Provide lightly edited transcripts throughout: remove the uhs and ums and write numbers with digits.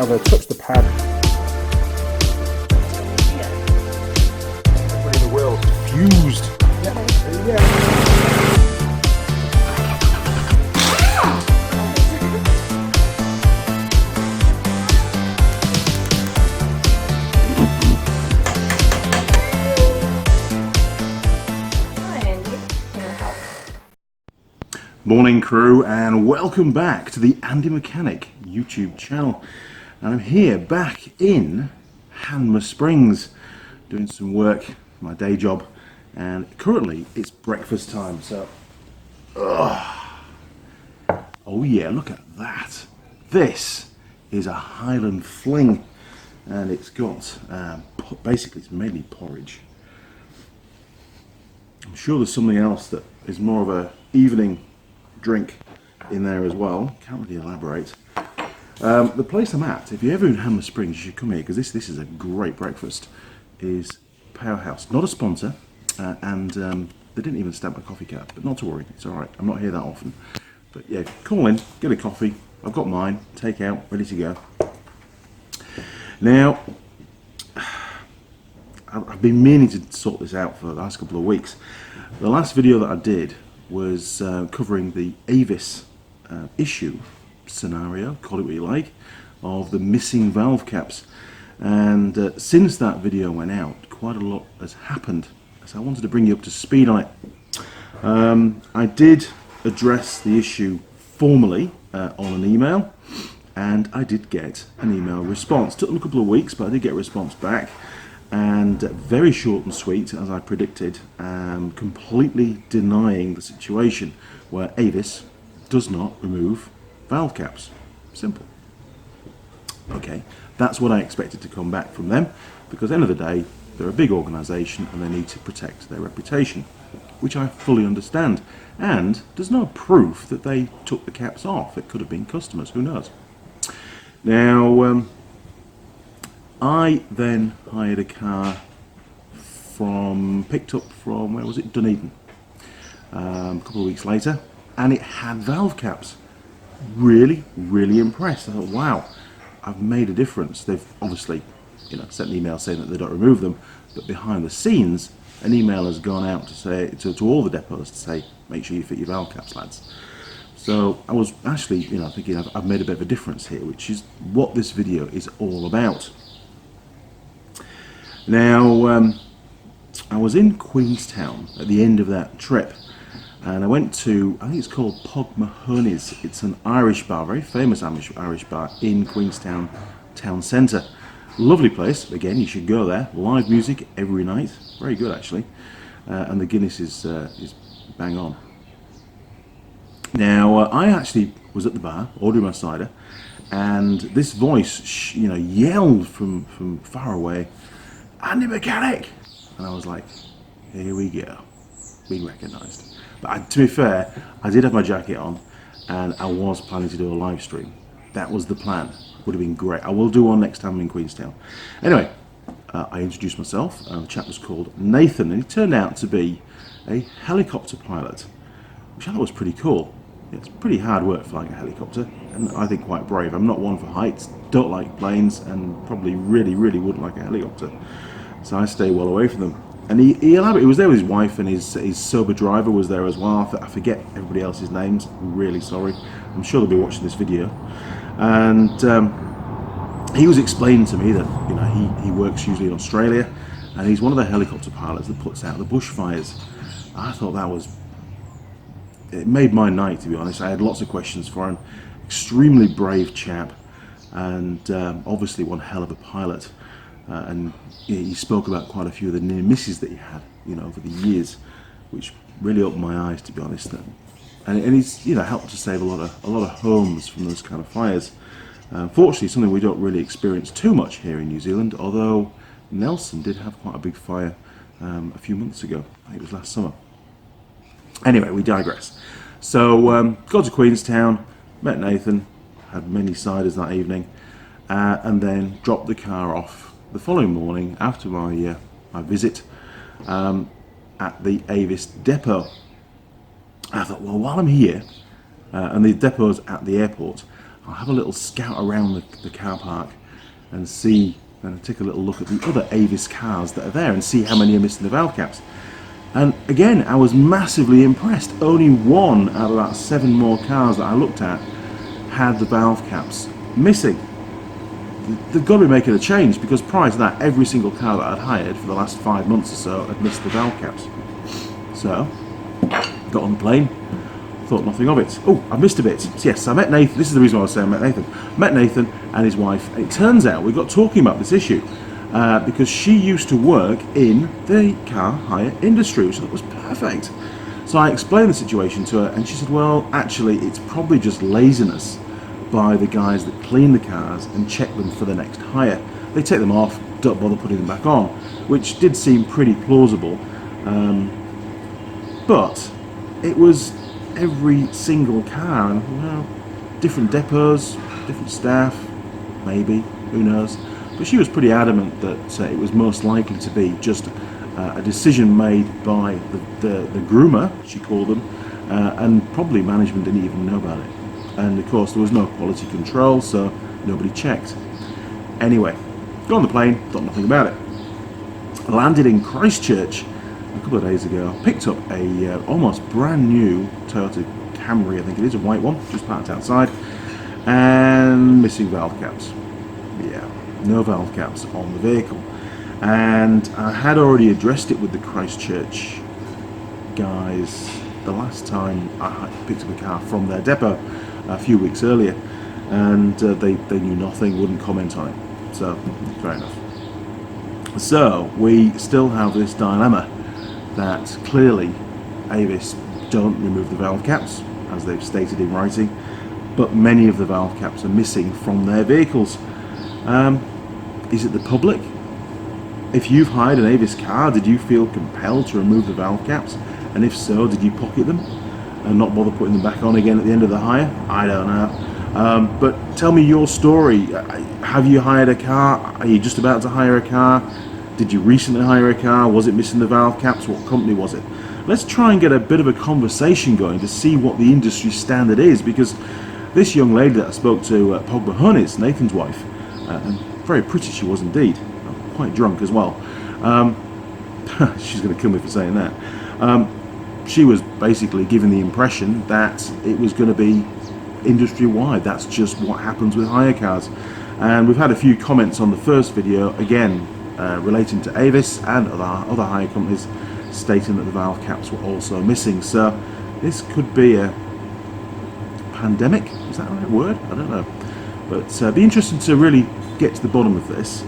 have touched the pad. Everybody in the world fused. Morning crew, and welcome back to the Andy Mechanic YouTube channel. And I'm here back in Hanmer Springs doing some work, my day job, and currently it's breakfast time. So oh yeah, look at that. This is a Highland Fling, and it's got basically it's mainly porridge. I'm sure there's something else that is more of a evening drink in there as well. Can't really elaborate. The place I'm at, if you're ever in Hanmer Springs, you should come here because this is a great breakfast. Is Powerhouse, not a sponsor, and they didn't even stamp my coffee card, but not to worry, it's all right. I'm not here that often, but yeah, call in, get a coffee. I've got mine, take out, ready to go. Now, I've been meaning to sort this out for the last couple of weeks. The last video that I did was covering the Avis issue scenario, call it what you like, of the missing valve caps. And since that video went out, quite a lot has happened. So I wanted to bring you up to speed on it. I did address the issue formally on an email, and I did get an email response. It took them a couple of weeks, but I did get a response back. And very short and sweet, as I predicted, completely denying the situation where Avis does not remove valve caps. Simple. Okay, that's what I expected to come back from them, because at the end of the day, they're a big organisation and they need to protect their reputation, which I fully understand. And there's no proof that they took the caps off. It could have been customers, who knows. Now, I then hired a car picked up from, where was it, Dunedin, a couple of weeks later, and it had valve caps. Really, really impressed. I thought, wow, I've made a difference. They've obviously, sent an email saying that they don't remove them, but behind the scenes, an email has gone out to say to all the depots to say, make sure you fit your valve caps, lads. So I was actually, thinking I've made a bit of a difference here, which is what this video is all about. Now, I was in Queenstown at the end of that trip, and I went to, I think it's called Pog Mahoney's. It's an Irish bar, very famous Irish bar in Queenstown town centre. Lovely place. Again, you should go there. Live music every night. Very good, actually. And the Guinness is bang on. Now, I actually was at the bar ordering my cider, and this voice, yelled from far away, "Andy Mechanic!" And I was like, here we go, being recognised. But to be fair, I did have my jacket on, and I was planning to do a live stream. That was the plan. Would have been great. I will do one next time in Queenstown. Anyway, I introduced myself. The chap was called Nathan, and he turned out to be a helicopter pilot, which I thought was pretty cool. It's pretty hard work flying a helicopter, and I think quite brave. I'm not one for heights, don't like planes, and probably really, really wouldn't like a helicopter. So I stay well away from them. And he was there with his wife, and his sober driver was there as well. I forget everybody else's names. I'm really sorry. I'm sure they'll be watching this video. And he was explaining to me that he works usually in Australia, and he's one of the helicopter pilots that puts out the bushfires. I thought it made my night, to be honest. I had lots of questions for him. Extremely brave chap, and obviously one hell of a pilot. And he spoke about quite a few of the near misses that he had, over the years, which really opened my eyes, to be honest. And he's helped to save a lot of homes from those kind of fires. Fortunately, something we don't really experience too much here in New Zealand. Although Nelson did have quite a big fire a few months ago. I think it was last summer. Anyway, we digress. So got to Queenstown, met Nathan, had many ciders that evening, and then dropped the car off the following morning after my visit at the Avis depot. I thought, well, while I'm here, and the depot's at the airport, I'll have a little scout around the car park and see, and take a little look at the other Avis cars that are there and see how many are missing the valve caps. And again, I was massively impressed. Only one out of about 7 more cars that I looked at had the valve caps missing. They've got to be making a change, because prior to that, every single car that I'd hired for the last 5 months or so had missed the valve caps. So, got on the plane, thought nothing of it. Oh, I missed a bit. Yes, I met Nathan. This is the reason why I was saying I met Nathan. Met Nathan and his wife. It turns out we got talking about this issue because she used to work in the car hire industry, which I thought was perfect. So I explained the situation to her, and she said, well, actually, it's probably just laziness by the guys that clean the cars and check them for the next hire. They take them off, don't bother putting them back on, which did seem pretty plausible. But it was every single car, and well, different depots, different staff, maybe, who knows. But she was pretty adamant that it was most likely to be just a decision made by the groomer, she called them, and probably management didn't even know about it. And of course there was no quality control, so nobody checked. Anyway, got on the plane, thought nothing about it. I landed in Christchurch a couple of days ago, picked up a almost brand new Toyota Camry, I think it is, a white one, just parked outside, and missing valve caps. Yeah, no valve caps on the vehicle. And I had already addressed it with the Christchurch guys the last time I picked up a car from their depot a few weeks earlier, and they knew nothing, wouldn't comment on it. So, fair enough. So, we still have this dilemma that clearly Avis don't remove the valve caps, as they've stated in writing, but many of the valve caps are missing from their vehicles. Is it the public? If you've hired an Avis car, did you feel compelled to remove the valve caps? And if so, did you pocket them and not bother putting them back on again at the end of the hire? I don't know. But tell me your story. Have you hired a car? Are you just about to hire a car? Did you recently hire a car? Was it missing the valve caps? What company was it? Let's try and get a bit of a conversation going to see what the industry standard is, because this young lady that I spoke to, Pogba Hunnits, Nathan's wife, and very pretty she was indeed, quite drunk as well. She's going to kill me for saying that. She was basically giving the impression that it was going to be industry-wide. That's just what happens with hire cars. And we've had a few comments on the first video, again, relating to Avis and other hire companies, stating that the valve caps were also missing. So this could be a pandemic, is that the right word? I don't know. But be interesting to really get to the bottom of this.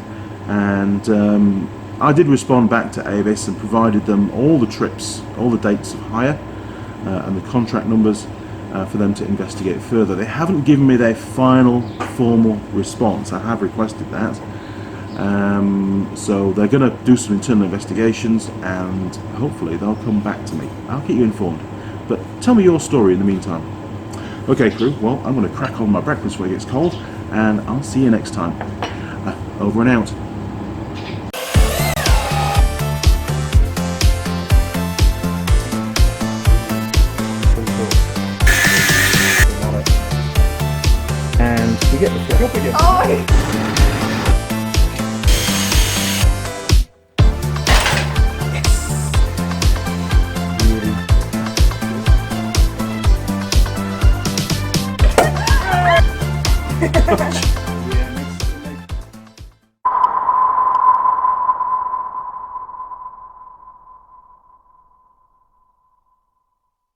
And I did respond back to Avis and provided them all the trips, all the dates of hire, and the contract numbers for them to investigate further. They haven't given me their final formal response. I have requested that. So they're going to do some internal investigations, and hopefully they'll come back to me. I'll keep you informed. But tell me your story in the meantime. Okay, crew, well, I'm going to crack on my breakfast before it gets cold, and I'll see you next time. Over and out. And we get the flip. Oh! Yes.